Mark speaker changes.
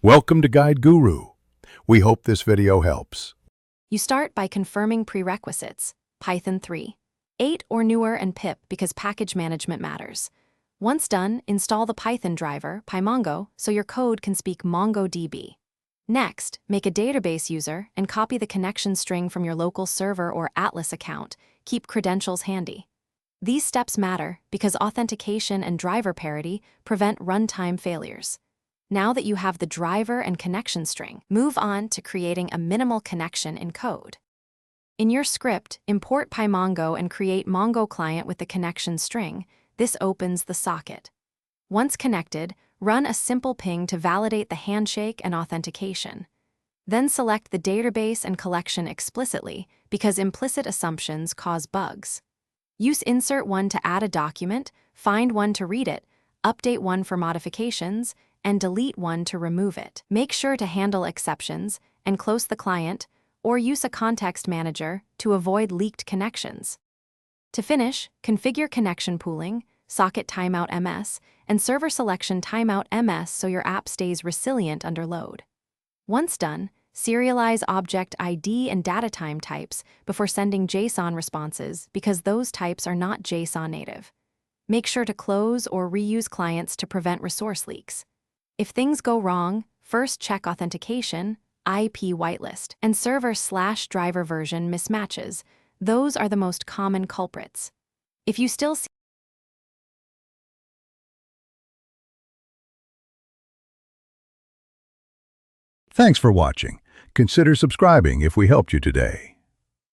Speaker 1: Welcome to Guide Guru. We hope this video helps.
Speaker 2: You start by confirming prerequisites, Python 3, 8 or newer and pip because package management matters. Once done, install the Python driver, PyMongo, so your code can speak MongoDB. Next, make a database user and copy the connection string from your local server or Atlas account. Keep credentials handy. These steps matter because authentication and driver parity prevent runtime failures. Now that you have the driver and connection string, move on to creating a minimal connection in code. In your script, import PyMongo and create Mongo client with the connection string. This opens the socket. Once connected, run a simple ping to validate the handshake and authentication. Then select the database and collection explicitly because implicit assumptions cause bugs. Use insert one to add a document, find one to read it, update one for modifications, and delete one to remove it. Make sure to handle exceptions and close the client, or use a context manager to avoid leaked connections. To finish, configure connection pooling, socket timeout MS, and server selection timeout MS so your app stays resilient under load. Once done, serialize object ID and data time types before sending JSON responses because those types are not JSON native. Make sure to close or reuse clients to prevent resource leaks. If things go wrong, first check authentication, IP whitelist, and server/driver version mismatches. Those are the most common culprits. If you still see
Speaker 1: Thanks for watching. Consider subscribing if we helped you today.